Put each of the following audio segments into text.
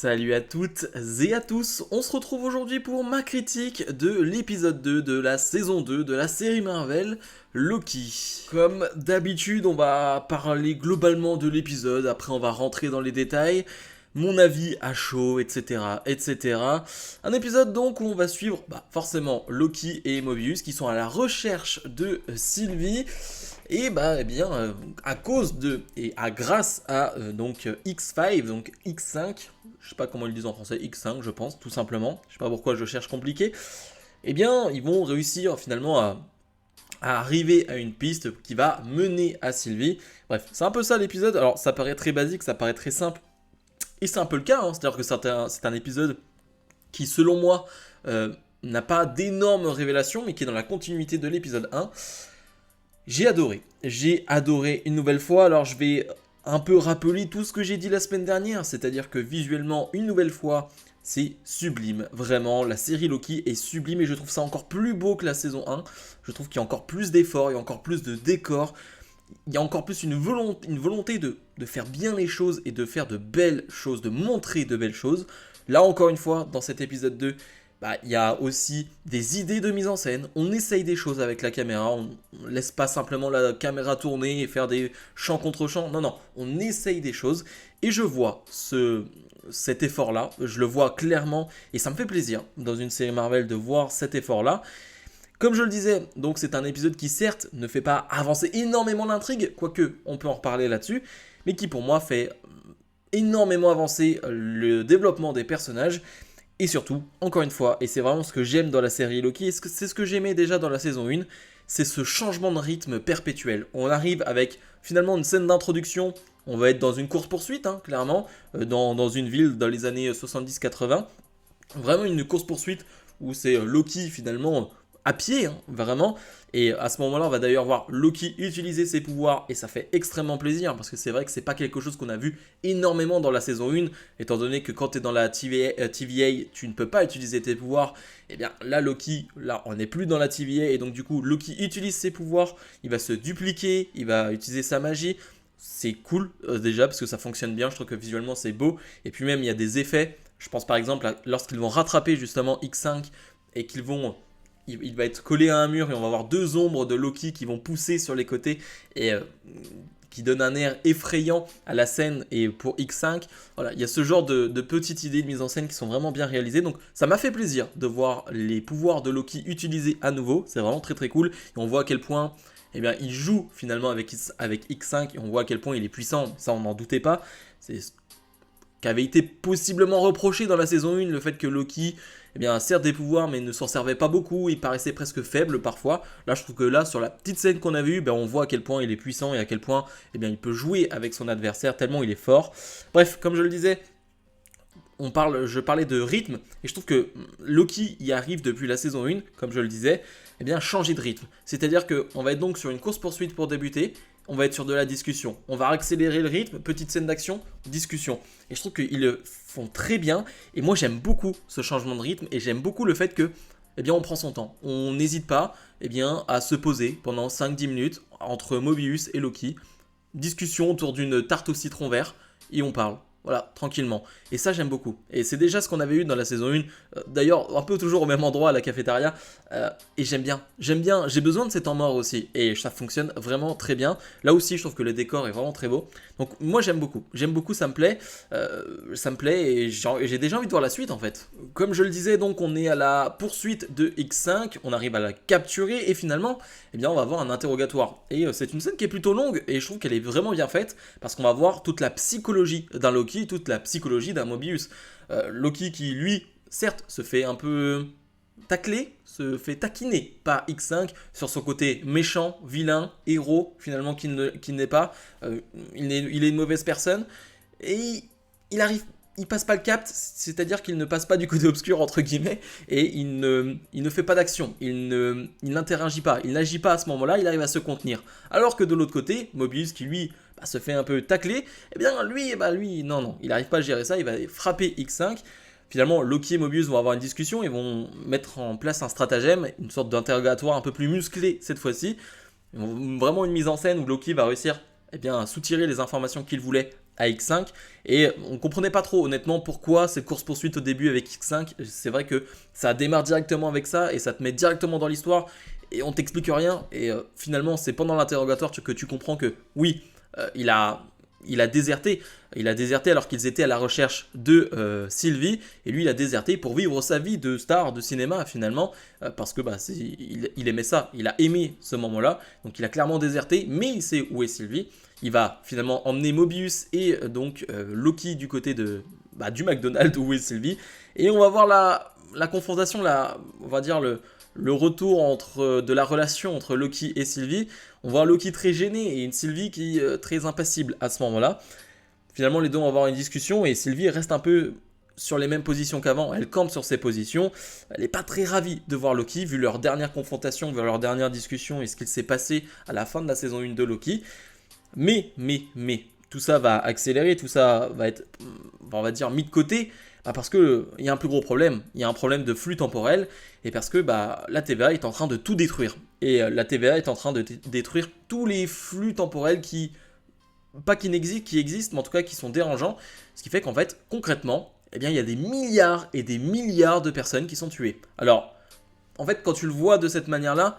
Salut à toutes et à tous, on se retrouve aujourd'hui pour ma critique de l'épisode 2 de la saison 2 de la série Marvel, Loki. Comme d'habitude, on va parler globalement de l'épisode, après on va rentrer dans les détails, mon avis à chaud, etc. etc. Un épisode donc où on va suivre forcément Loki et Mobius qui sont à la recherche de Sylvie. Et à cause de, et à grâce à X5, donc X5, je sais pas comment ils le disent en français, X5 je pense, tout simplement, je sais pas pourquoi je cherche compliqué, eh bien ils vont réussir finalement à arriver à une piste qui va mener à Sylvie. Bref, c'est un peu ça l'épisode, alors ça paraît très basique, ça paraît très simple, et c'est un peu le cas, hein. C'est-à-dire que c'est un épisode qui selon moi n'a pas d'énormes révélations, mais qui est dans la continuité de l'épisode 1. J'ai adoré une nouvelle fois, alors je vais un peu rappeler tout ce que j'ai dit la semaine dernière, c'est-à-dire que visuellement, une nouvelle fois, c'est sublime, vraiment, la série Loki est sublime et je trouve ça encore plus beau que la saison 1, je trouve qu'il y a encore plus d'efforts, il y a encore plus de décors, il y a encore plus une volonté de faire bien les choses et de faire de belles choses, de montrer de belles choses. Là encore une fois, dans cet épisode 2, il y a aussi des idées de mise en scène, on essaye des choses avec la caméra, on laisse pas simplement la caméra tourner et faire des champs contre champs, non, on essaye des choses, et je vois cet effort-là, je le vois clairement, et ça me fait plaisir dans une série Marvel de voir cet effort-là. Comme je le disais, donc c'est un épisode qui certes ne fait pas avancer énormément l'intrigue, quoique on peut en reparler là-dessus, mais qui pour moi fait énormément avancer le développement des personnages. Et surtout, encore une fois, et c'est vraiment ce que j'aime dans la série Loki, et c'est ce que j'aimais déjà dans la saison 1, c'est ce changement de rythme perpétuel. On arrive avec finalement une scène d'introduction, on va être dans une course-poursuite, hein, clairement, dans une ville dans les années 70-80. Vraiment une course-poursuite où c'est Loki finalement à pied, hein, vraiment. Et à ce moment-là, on va d'ailleurs voir Loki utiliser ses pouvoirs et ça fait extrêmement plaisir parce que c'est vrai que c'est pas quelque chose qu'on a vu énormément dans la saison 1, étant donné que quand tu es dans la TVA, tu ne peux pas utiliser tes pouvoirs. Et bien là, Loki, là, on n'est plus dans la TVA et donc du coup, Loki utilise ses pouvoirs, il va se dupliquer, il va utiliser sa magie. C'est cool déjà parce que ça fonctionne bien, je trouve que visuellement c'est beau. Et puis même, il y a des effets. Je pense par exemple lorsqu'ils vont rattraper justement X5 et qu'ils vont il va être collé à un mur et on va avoir deux ombres de Loki qui vont pousser sur les côtés et qui donnent un air effrayant à la scène. Et pour X5, voilà, il y a ce genre de petites idées de mise en scène qui sont vraiment bien réalisées. Donc ça m'a fait plaisir de voir les pouvoirs de Loki utilisés à nouveau. C'est vraiment très très cool. Et on voit à quel point il joue finalement avec X5 et on voit à quel point il est puissant. Ça, on n'en doutait pas. C'est ce qu'avait été possiblement reproché dans la saison 1, le fait que Loki a certes des pouvoirs mais ne s'en servait pas beaucoup, il paraissait presque faible parfois. Là je trouve que là sur la petite scène qu'on a vue, on voit à quel point il est puissant et à quel point il peut jouer avec son adversaire tellement il est fort. Bref, comme je le disais, je parlais de rythme et je trouve que Loki y arrive depuis la saison 1, comme je le disais, changer de rythme. C'est-à-dire qu'on va être donc sur une course-poursuite pour débuter, on va être sur de la discussion. On va accélérer le rythme, petite scène d'action, discussion. Et je trouve qu'ils le font très bien. Et moi, j'aime beaucoup ce changement de rythme. Et j'aime beaucoup le fait que, on prend son temps. On n'hésite pas, à se poser pendant 5-10 minutes entre Mobius et Loki. Discussion autour d'une tarte au citron vert. Et on parle. Voilà, tranquillement. Et ça, j'aime beaucoup. Et c'est déjà ce qu'on avait eu dans la saison 1. D'ailleurs, un peu toujours au même endroit, à la cafétéria. Et j'aime bien. J'ai besoin de ces temps morts aussi. Et ça fonctionne vraiment très bien. Là aussi, je trouve que le décor est vraiment très beau. Donc, moi, j'aime beaucoup. J'aime beaucoup, ça me plaît. Et j'ai déjà envie de voir la suite, en fait. Comme je le disais, donc, on est à la poursuite de X5. On arrive à la capturer. Et finalement, on va avoir un interrogatoire. Et c'est une scène qui est plutôt longue. Et je trouve qu'elle est vraiment bien faite. Parce qu'on va voir toute la psychologie d'un Loki, toute la psychologie d'un Mobius. Loki qui, lui, certes, se fait un peu tacler, se fait taquiner par X5 sur son côté méchant, vilain, héros, finalement, qu'il n'est pas. Il est une mauvaise personne. Et il passe pas le cap, c'est-à-dire qu'il ne passe pas du côté obscur, entre guillemets, et il ne fait pas d'action, il n'interagit pas, il n'agit pas à ce moment-là, il arrive à se contenir. Alors que de l'autre côté, Mobius, qui lui se fait un peu tacler, lui, non, il n'arrive pas à gérer ça, il va frapper X5. Finalement, Loki et Mobius vont avoir une discussion, ils vont mettre en place un stratagème, une sorte d'interrogatoire un peu plus musclé cette fois-ci. Vraiment une mise en scène où Loki va réussir à soutirer les informations qu'il voulait à X5 et on comprenait pas trop honnêtement pourquoi cette course-poursuite au début avec X5. C'est vrai que ça démarre directement avec ça et ça te met directement dans l'histoire et on t'explique rien et finalement c'est pendant l'interrogatoire que tu comprends que oui, il a déserté. Il a déserté alors qu'ils étaient à la recherche de Sylvie. Et lui, il a déserté pour vivre sa vie de star de cinéma finalement. Parce que il aimait ça. Il a aimé ce moment-là. Donc il a clairement déserté. Mais il sait où est Sylvie. Il va finalement emmener Mobius et donc Loki du côté du McDonald's où est Sylvie. Et on va voir la confrontation, on va dire le retour de la relation entre Loki et Sylvie. On voit Loki très gêné et une Sylvie qui est très impassible à ce moment-là. Finalement, les deux vont avoir une discussion et Sylvie reste un peu sur les mêmes positions qu'avant. Elle campe sur ses positions. Elle n'est pas très ravie de voir Loki, vu leur dernière confrontation, vu leur dernière discussion et ce qu'il s'est passé à la fin de la saison 1 de Loki. Mais, tout ça va accélérer, tout ça va être, on va dire, mis de côté. Parce qu'il y a un plus gros problème. Il y a un problème de flux temporel. Et parce que la TVA est en train de tout détruire. Et la TVA est en train de détruire tous les flux temporels qui existent, mais en tout cas qui sont dérangeants. Ce qui fait qu'en fait, concrètement, il y a des milliards et des milliards de personnes qui sont tuées. Alors, en fait, quand tu le vois de cette manière-là,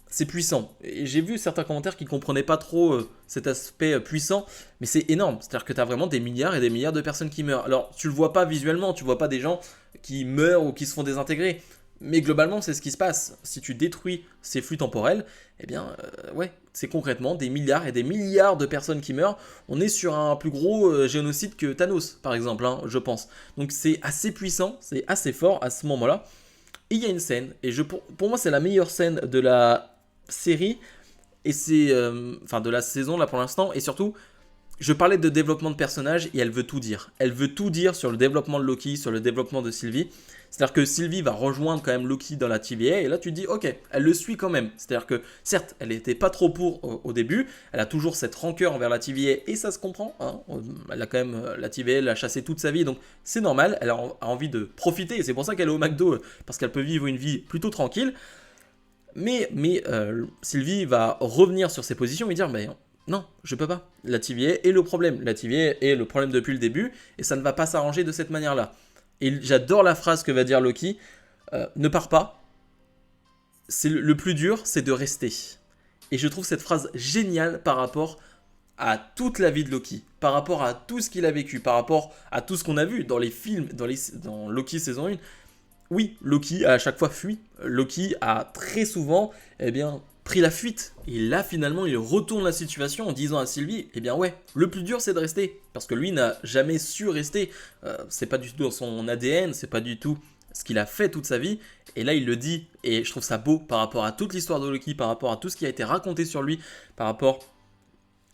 c'est puissant. Et j'ai vu certains commentaires qui ne comprenaient pas trop cet aspect puissant, mais c'est énorme. C'est-à-dire que tu as vraiment des milliards et des milliards de personnes qui meurent. Alors, tu le vois pas visuellement, tu vois pas des gens qui meurent ou qui se font désintégrer. Mais globalement, c'est ce qui se passe. Si tu détruis ces flux temporels, c'est concrètement des milliards et des milliards de personnes qui meurent. On est sur un plus gros génocide que Thanos, par exemple, je pense. Donc c'est assez puissant, c'est assez fort à ce moment-là. Et il y a une scène, et pour moi c'est la meilleure scène de la série, et c'est de la saison là pour l'instant, et surtout je parlais de développement de personnage et elle veut tout dire. Elle veut tout dire sur le développement de Loki, sur le développement de Sylvie. C'est-à-dire que Sylvie va rejoindre quand même Loki dans la TVA et là tu te dis ok, elle le suit quand même. C'est-à-dire que certes, elle n'était pas trop pour au début, elle a toujours cette rancœur envers la TVA et ça se comprend. Hein. Elle a quand même la TVA, elle l'a chassée toute sa vie donc c'est normal, elle a envie de profiter et c'est pour ça qu'elle est au McDo parce qu'elle peut vivre une vie plutôt tranquille. Mais Sylvie va revenir sur ses positions et dire non, je peux pas. La TVA est le problème. La TVA est le problème depuis le début et ça ne va pas s'arranger de cette manière-là. Et j'adore la phrase que va dire Loki. Ne pars pas. Le plus dur, c'est de rester. Et je trouve cette phrase géniale par rapport à toute la vie de Loki, par rapport à tout ce qu'il a vécu, par rapport à tout ce qu'on a vu dans les films, dans Loki saison 1. Oui, Loki a à chaque fois fui. Loki a très souvent pris la fuite. Et là, finalement, il retourne la situation en disant à Sylvie, le plus dur, c'est de rester. Parce que lui n'a jamais su rester. C'est pas du tout dans son ADN, c'est pas du tout ce qu'il a fait toute sa vie. Et là, il le dit. Et je trouve ça beau par rapport à toute l'histoire de Loki, par rapport à tout ce qui a été raconté sur lui, par rapport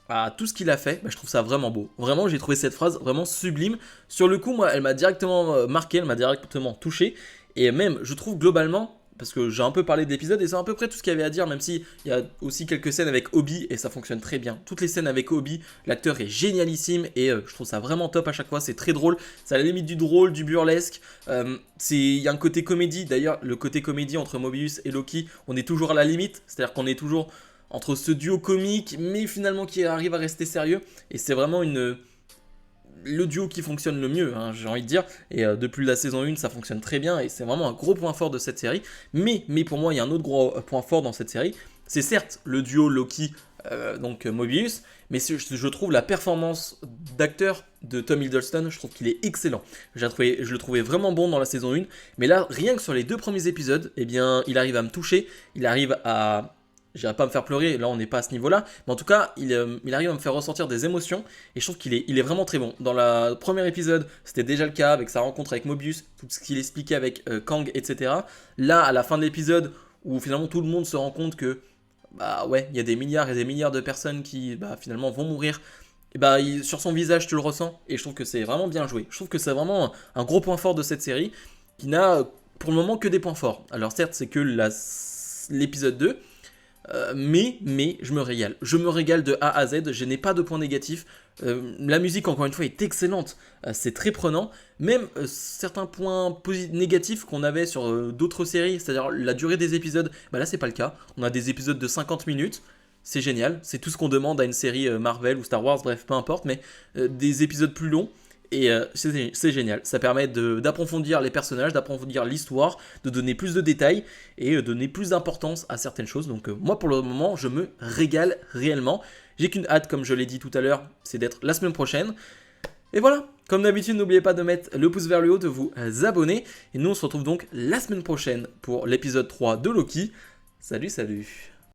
à tout ce qu'il a fait. Je trouve ça vraiment beau. Vraiment, j'ai trouvé cette phrase vraiment sublime. Sur le coup, moi, elle m'a directement marqué, elle m'a directement touché. Et même, je trouve globalement, parce que j'ai un peu parlé de l'épisode et c'est à peu près tout ce qu'il y avait à dire, même s'il y a aussi quelques scènes avec Obi et ça fonctionne très bien. Toutes les scènes avec Obi, l'acteur est génialissime et je trouve ça vraiment top à chaque fois, c'est très drôle, c'est à la limite du drôle, du burlesque. Il y a un côté comédie, d'ailleurs le côté comédie entre Mobius et Loki, on est toujours à la limite, c'est-à-dire qu'on est toujours entre ce duo comique mais finalement qui arrive à rester sérieux et c'est vraiment le duo qui fonctionne le mieux, j'ai envie de dire. Et depuis la saison 1, ça fonctionne très bien et c'est vraiment un gros point fort de cette série. Mais pour moi, il y a un autre gros point fort dans cette série. C'est certes le duo Loki, Mobius, mais je trouve la performance d'acteur de Tom Hiddleston, je trouve qu'il est excellent. Je le trouvais vraiment bon dans la saison 1, mais là, rien que sur les 2 premiers épisodes, il arrive à me toucher, il arrive à... Je dirais pas me faire pleurer, là on n'est pas à ce niveau-là, mais en tout cas, il arrive à me faire ressentir des émotions, et je trouve qu'il est vraiment très bon. Dans le premier épisode, c'était déjà le cas avec sa rencontre avec Mobius, tout ce qu'il expliquait avec Kang, etc. Là, à la fin de l'épisode, où finalement tout le monde se rend compte que, il y a des milliards et des milliards de personnes qui, finalement, vont mourir, et sur son visage, tu le ressens, et je trouve que c'est vraiment bien joué. Je trouve que c'est vraiment un gros point fort de cette série, qui n'a pour le moment que des points forts. Alors certes, c'est que l'épisode 2, mais je me régale. Je me régale de A à Z, je n'ai pas de point négatif. La musique, encore une fois, est excellente. C'est très prenant. Même certains points négatifs qu'on avait sur d'autres séries, c'est-à-dire la durée des épisodes, là, c'est pas le cas. On a des épisodes de 50 minutes. c'est génial, c'est tout ce qu'on demande à une série Marvel ou Star Wars, bref, peu importe, mais des épisodes plus longs. Et c'est génial, ça permet d'approfondir les personnages, d'approfondir l'histoire, de donner plus de détails et donner plus d'importance à certaines choses. Donc moi pour le moment, je me régale réellement. J'ai qu'une hâte, comme je l'ai dit tout à l'heure, c'est d'être la semaine prochaine. Et voilà, comme d'habitude, n'oubliez pas de mettre le pouce vers le haut, de vous abonner. Et nous on se retrouve donc la semaine prochaine pour l'épisode 3 de Loki. Salut, salut.